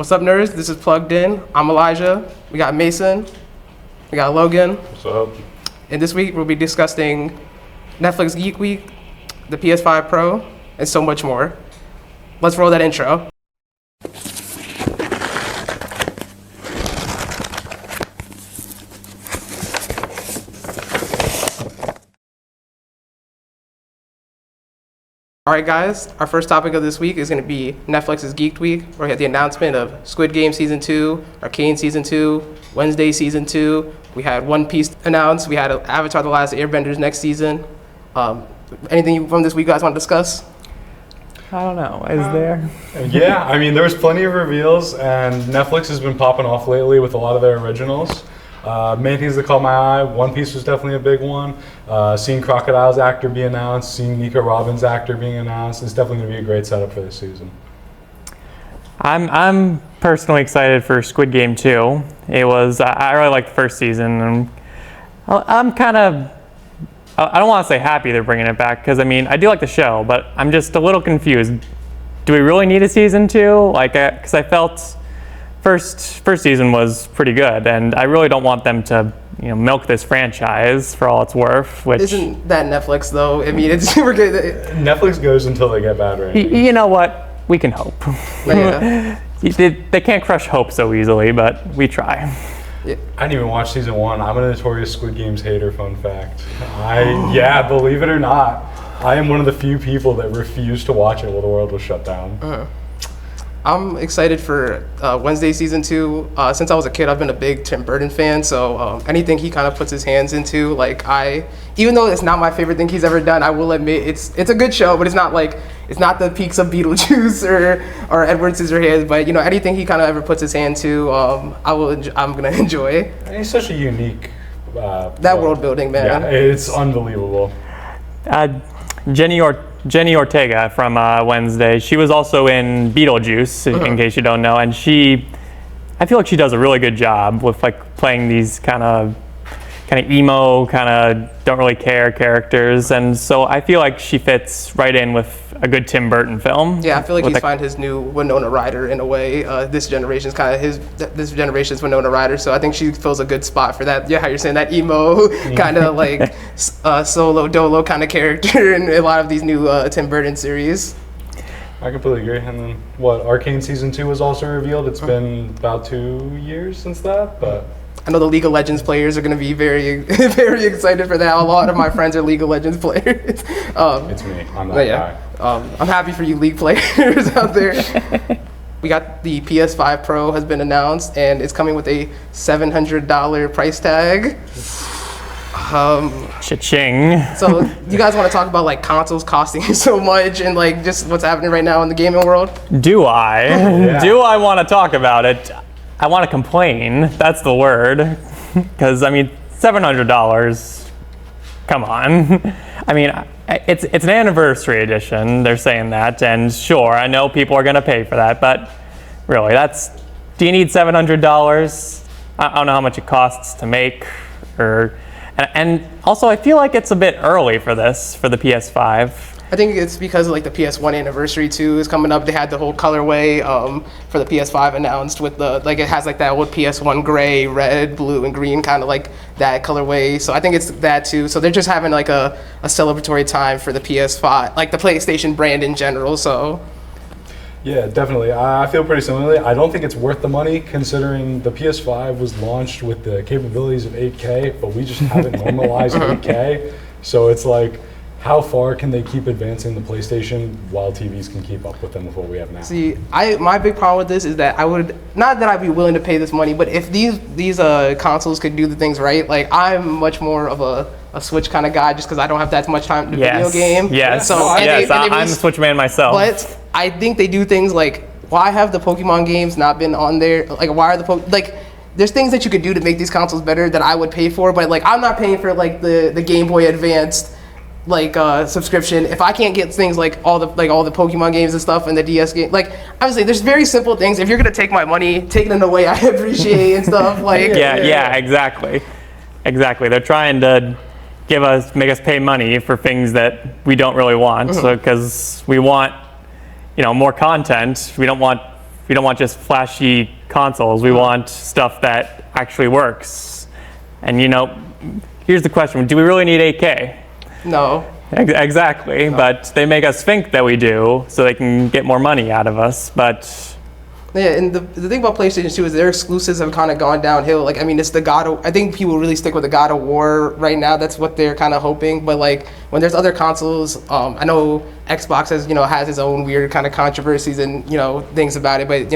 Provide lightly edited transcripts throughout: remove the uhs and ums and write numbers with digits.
What's up, nerds? This is Plugged In. I'm Elijah. We got Mason. We got Logan. What's up? And this week we'll be discussing Netflix Geek Week, the PS5 Pro, and so much more. Let's roll that intro. All right, guys, our first topic of this week is going to be Netflix's Geek Week, where we had the announcement of Squid Game Season 2, Arcane Season 2, Wednesday Season 2. We had One Piece announced. We had Avatar The Last Airbenders next season. Anything from this week you guys want to discuss? I don't know. Is there? Yeah, I mean, there was plenty of reveals, and Netflix has been popping off lately with a lot of their originals. Main things that caught my eye, One Piece was definitely a big one. Seeing Crocodile's actor be announced, seeing Nico Robin's actor being announced, it's definitely going to be a great setup for this season. I'm personally excited for Squid Game 2. I really liked the first season, and I'm kind of, I don't want to say happy they're bringing it back, because I mean, I do like the show, but I'm just a little confused. Do we really need a season 2? Because I felt first season was pretty good, and I really don't want them to, milk this franchise for all it's worth. Which isn't that Netflix though? I mean, it's super good. Netflix goes until they get bad ratings. You know what? We can hope. Yeah. They can't crush hope so easily, but we try. Yeah. I didn't even watch season 1. I'm a notorious Squid Games hater, fun fact. Believe it or not, I am one of the few people that refused to watch it while the world was shut down. I'm excited for Wednesday Season 2. Since I was a kid, I've been a big Tim Burton fan, so anything he kind of puts his hands into, even though it's not my favorite thing he's ever done, I will admit it's a good show, but it's not the peaks of Beetlejuice or Edward Scissorhands, but anything he kind of ever puts his hand to, I'm gonna enjoy. And he's such a unique that world building, man. Yeah, it's unbelievable. Jenny Ortega from Wednesday. She was also in Beetlejuice, in case you don't know, and I feel like she does a really good job with playing these kind of emo, don't really care characters, and so I feel like she fits right in with a good Tim Burton film. Yeah, I feel like he's found his new Winona Ryder in a way. This generation's this generation's Winona Ryder, so I think she fills a good spot for that. Yeah, how you're saying, that emo kind of solo dolo kind of character in a lot of these new Tim Burton series. I completely agree. And then Arcane Season 2 was also revealed. It's been about 2 years since that, but I know the League of Legends players are going to be very, very excited for that. A lot of my friends are League of Legends players. It's me. I'm that guy. I'm happy for you League players out there. We got the PS5 Pro has been announced, and it's coming with a $700 price tag. Cha-ching. So you guys want to talk about consoles costing so much and just what's happening right now in the gaming world? Do I? Yeah. Do I want to talk about it? I want to complain. That's the word. Because, $700, come on. It's an anniversary edition, they're saying that, and sure, I know people are going to pay for that, but really, do you need $700? I don't know how much it costs to make, and also I feel like it's a bit early for the PS5. I think it's because of the PS1 anniversary too is coming up. They had the whole colorway for the PS5 announced with it has that old PS1 gray, red, blue, and green kind of that colorway. So I think it's that too. So they're just having a celebratory time for the PS5, the PlayStation brand in general. So yeah, definitely. I feel pretty similarly. I don't think it's worth the money considering the PS5 was launched with the capabilities of 8K, but we just haven't normalized 8K. So it's how far can they keep advancing the PlayStation while TVs can keep up with them with what we have now? See, my big problem with this is that not that I'd be willing to pay this money, but if these consoles could do the things right, I'm much more of a Switch kind of guy just because I don't have that much time to video game. Yes, so, I'm a Switch man myself. But I think they do things why have the Pokemon games not been on there? Why are the there's things that you could do to make these consoles better that I would pay for, but I'm not paying for the Game Boy Advanced subscription if I can't get things all the Pokemon games and stuff and the DS game. Obviously there's very simple things. If you're gonna take my money, take it in a way I appreciate and stuff. Yeah, exactly. They're trying to make us pay money for things that we don't really want. So because we want more content, we don't want We don't want just flashy consoles. We want stuff that actually works. And here's the question: do we really need 8K? No. Exactly, but they make us think that we do, so they can get more money out of us. But yeah, and the thing about PlayStation 2 is their exclusives have kind of gone downhill. Like, I mean, it's the I think people really stick with the God of War right now. That's what they're kind of hoping. But like, when there's other consoles, I know Xbox has its own weird kind of controversies and things about it. But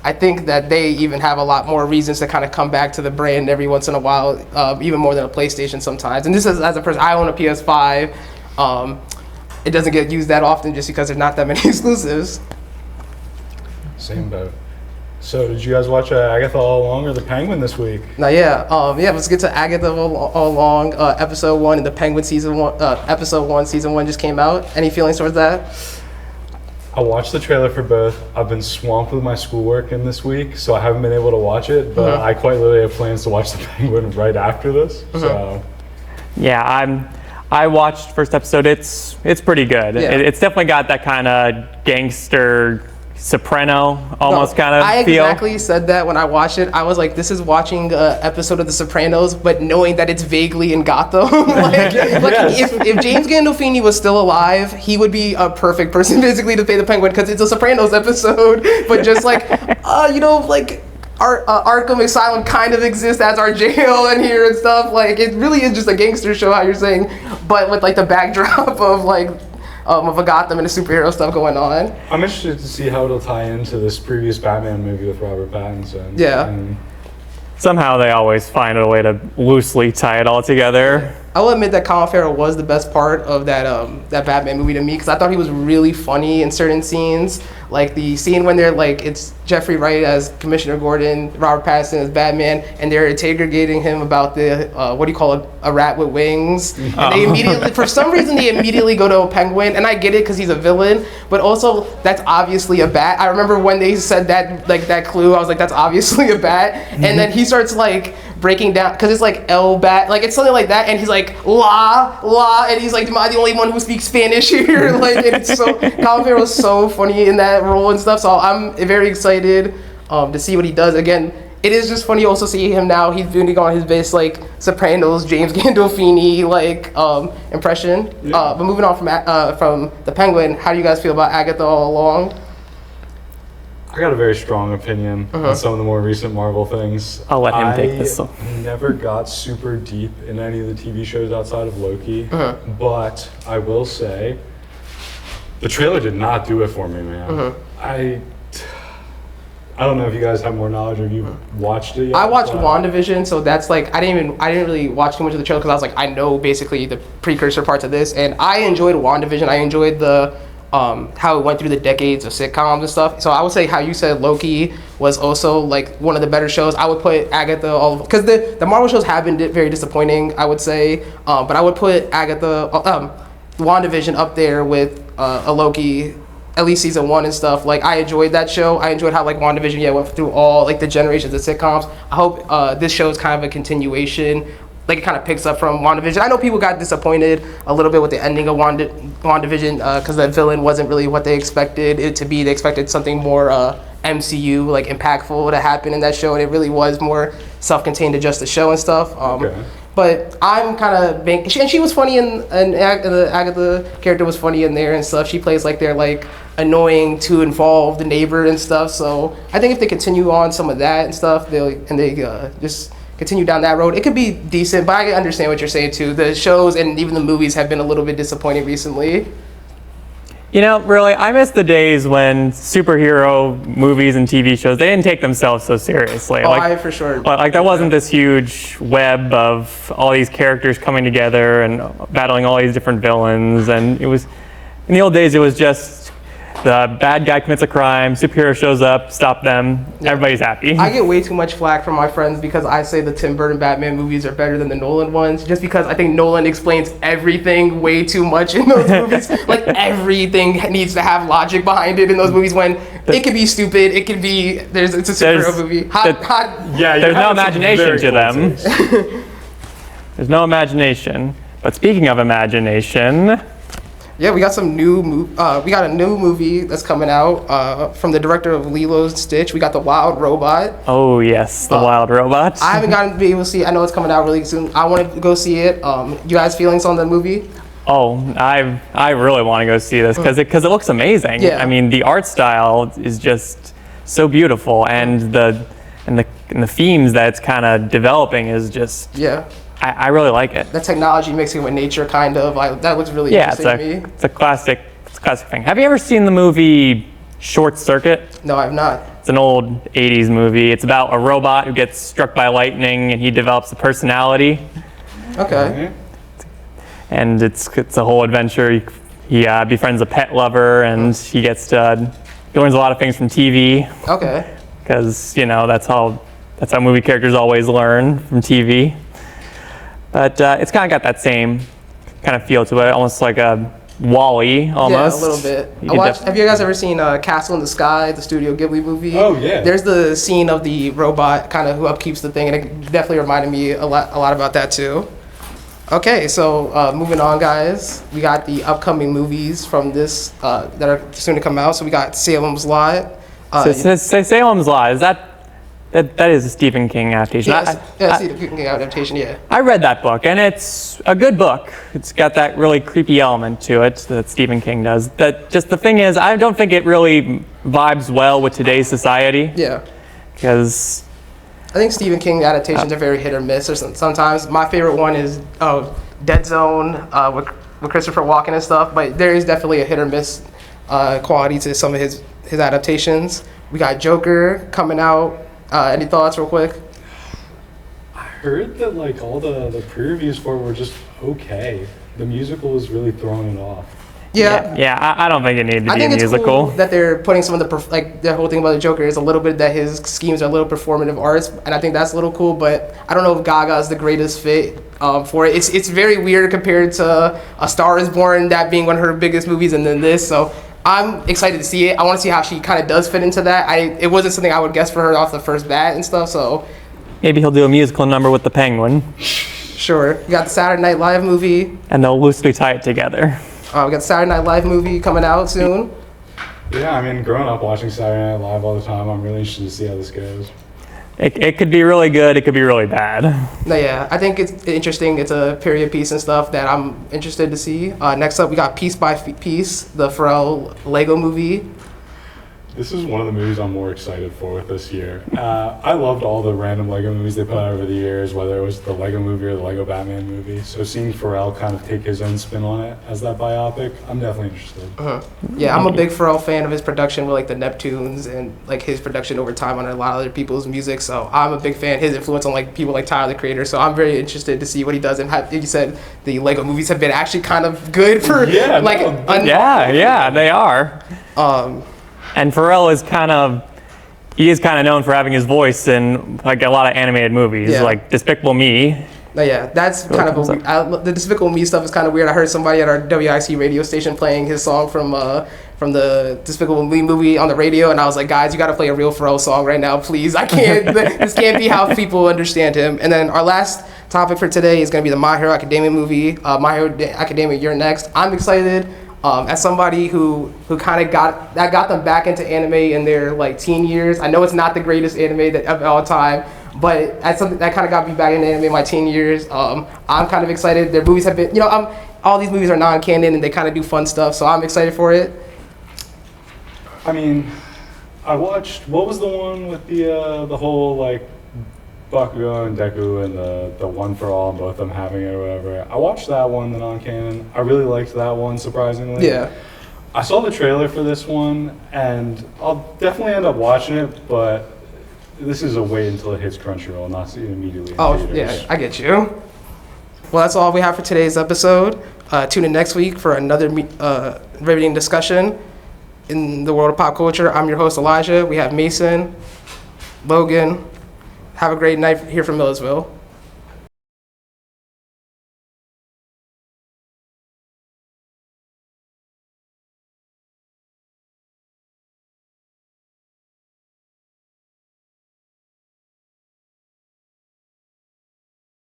I think that they even have a lot more reasons to kind of come back to the brand every once in a while, even more than a PlayStation sometimes. And this is, as a person, I own a PS5. It doesn't get used that often just because there's not that many exclusives. Same boat. So, did you guys watch Agatha All Along or The Penguin this week? Now, let's get to Agatha All Along, episode 1, and The Penguin season 1. Episode 1, season 1 just came out. Any feelings towards that? I watched the trailer for both. I've been swamped with my schoolwork in this week, so I haven't been able to watch it. But I quite literally have plans to watch The Penguin right after this. So, yeah, I watched first episode. It's pretty good. Yeah. It's definitely got that kind of gangster Soprano almost kind of feel. I exactly said that when I watched it. I was like, this is watching an episode of The Sopranos, but knowing that it's vaguely in Gotham. If James Gandolfini was still alive, he would be a perfect person basically to play the Penguin because it's a Sopranos episode, but just Arkham Asylum kind of exists as our jail in here and stuff. Like, it really is just a gangster show, how you're saying, but with like the backdrop of of a Gotham and the superhero stuff going on. I'm interested to see how it'll tie into this previous Batman movie with Robert Pattinson. Yeah. Somehow they always find a way to loosely tie it all together. I will admit that Colin Farrell was the best part of that Batman movie to me because I thought he was really funny in certain scenes. Like the scene when they're it's Jeffrey Wright as Commissioner Gordon, Robert Pattinson as Batman, and they're interrogating him about the what do you call it, a rat with wings. And they immediately, for some reason, they immediately go to a penguin, and I get it because he's a villain, but also that's obviously a bat. I remember when they said that that clue, I was like, that's obviously a bat, and then he starts breaking down because it's El bat, it's something like that, and he's like la, and he's like, am I the only one who speaks Spanish here? And it's so Colin Farrell's so funny in that role and stuff. So I'm very excited to see what he does. Again, it is just funny also see him now. He's doing on his base Sopranos, James Gandolfini impression. Yeah. But moving on from the Penguin, how do you guys feel about Agatha All Along? I got a very strong opinion on some of the more recent Marvel things. I'll let him take this. I never got super deep in any of the TV shows outside of Loki, but I will say the trailer did not do it for me, man. I don't know if you guys have more knowledge or you watched it yet. I watched WandaVision, so that's I didn't really watch too much of the trailer because I was I know basically the precursor parts of this, and I enjoyed WandaVision. I enjoyed the how it went through the decades of sitcoms and stuff. So I would say how you said Loki was also one of the better shows. I would put Agatha because the Marvel shows have been very disappointing, I would say. But I would put Agatha, WandaVision up there with a Loki, at least season 1 and stuff. I enjoyed that show. I enjoyed how WandaVision went through all the generations of sitcoms. I hope this show is kind of a continuation. It kind of picks up from WandaVision. I know people got disappointed a little bit with the ending of WandaVision because the villain wasn't really what they expected it to be. They expected something more MCU, impactful to happen in that show, and it really was more self-contained to just the show and stuff. But I'm kind of and she was funny and the Agatha character was funny in there and stuff. She plays their annoying to involved neighbor and stuff. So I think if they continue on some of that and stuff, they just continue down that road, it could be decent. But I understand what you're saying too. The shows and even the movies have been a little bit disappointing recently. Really, I miss the days when superhero movies and TV shows, they didn't take themselves so seriously. I for sure. There wasn't this huge web of all these characters coming together and battling all these different villains. And it was, in the old days, it was just the bad guy commits a crime, superhero shows up, stop them, everybody's happy. I get way too much flack from my friends because I say the Tim Burton Batman movies are better than the Nolan ones, just because I think Nolan explains everything way too much in those movies. Everything needs to have logic behind it in those movies when it could be stupid, it could be, it's a superhero movie. There's no imagination to them. There's no imagination. But speaking of imagination, Yeah, we got some we got a new movie that's coming out from the director of Lilo and Stitch. We got The Wild Robot. Oh yes, The Wild Robot. I haven't gotten to be able to see it. I know it's coming out really soon. I want to go see it. You guys' feelings on the movie? Oh, I really want to go see this because it looks amazing. Yeah. I mean, the art style is just so beautiful, and the themes that it's kind of developing is just. Yeah. I really like it. The technology mixing with nature, kind of. That looks really interesting to me. It's a classic thing. Have you ever seen the movie Short Circuit? No, I've not. It's an old 80s movie. It's about a robot who gets struck by lightning and he develops a personality. Okay. And it's a whole adventure. He befriends a pet lover and he learns a lot of things from TV. Okay. Because, that's how movie characters always learn, from TV. But it's kind of got that same kind of feel to it, almost like a Wall-E, almost. Yeah, a little bit. Have you guys ever seen Castle in the Sky, the Studio Ghibli movie? Oh, yeah. There's the scene of the robot kind of who upkeeps the thing, and it definitely reminded me a lot about that too. Okay, so moving on, guys. We got the upcoming movies from this that are soon to come out. So we got Salem's Lot. Salem's Lot, is that is a Stephen King adaptation. Stephen King adaptation, yeah. I read that book, and it's a good book. It's got that really creepy element to it that Stephen King does. Just the thing is, I don't think it really vibes well with today's society. Yeah. Because I think Stephen King adaptations are very hit or miss. Or sometimes my favorite one is Dead Zone with Christopher Walken and stuff. But there is definitely a hit or miss quality to some of his adaptations. We got Joker coming out. Any thoughts real quick? I heard that all the previews for it were just okay. The musical was really throwing it off. Yeah, I don't think it needed to be a musical. It's cool that they're putting some of the whole thing about the Joker is a little bit that his schemes are a little performative arts, and I think that's a little cool. But I don't know if Gaga is the greatest fit for it. It's very weird compared to A Star Is Born, that being one of her biggest movies, and then this. So I'm excited to see it. I want to see how she kind of does fit into that. It wasn't something I would guess for her off the first bat and stuff. So maybe he'll do a musical number with the Penguin. Sure. We got the Saturday Night Live movie. And they'll loosely tie it together. We got the Saturday Night Live movie coming out soon. Yeah, I mean, growing up watching Saturday Night Live all the time, I'm really interested to see how this goes. It could be really good. It could be really bad. No, yeah, I think it's interesting. It's a period piece and stuff that I'm interested to see. Next up, we got Piece by Piece, the Pharrell Lego movie. This is one of the movies I'm more excited for this year. I loved all the random Lego movies they put out over the years, whether it was the Lego movie or the Lego Batman movie. So seeing Pharrell kind of take his own spin on it as that biopic, I'm definitely interested. Yeah, I'm a big Pharrell fan of his production with the Neptunes and his production over time on a lot of other people's music. So I'm a big fan. His influence on people like Tyler the Creator. So I'm very interested to see what he does. And like you said, the Lego movies have been actually kind of good for yeah, they are. And Pharrell is kind of known for having his voice in a lot of animated movies, like Despicable Me. Yeah, that's kind of the Despicable Me stuff is kind of weird. I heard somebody at our WIC radio station playing his song from the Despicable Me movie on the radio, and I was like, guys, you got to play a real Pharrell song right now, please. I can't. This can't be how people understand him. And then our last topic for today is going to be the My Hero Academia movie. My Hero Academia, You're Next. I'm excited. As somebody who kind of got them back into anime in their teen years. I know it's not the greatest anime of all time, but as something that kind of got me back into anime in my teen years. I'm kind of excited. Their movies have been, all these movies are non-canon and they kind of do fun stuff, so I'm excited for it. I mean, I watched, what was the one with the whole Bakugo and Deku and the One for All and both of them having it or whatever. I watched that one, the non-canon. I really liked that one, surprisingly. Yeah. I saw the trailer for this one, and I'll definitely end up watching it, but this is a wait until it hits Crunchyroll, not see it immediately. Yeah, I get you. Well, that's all we have for today's episode. Tune in next week for another riveting discussion in the world of pop culture. I'm your host, Elijah. We have Mason, Logan. Have a great night here from Millersville.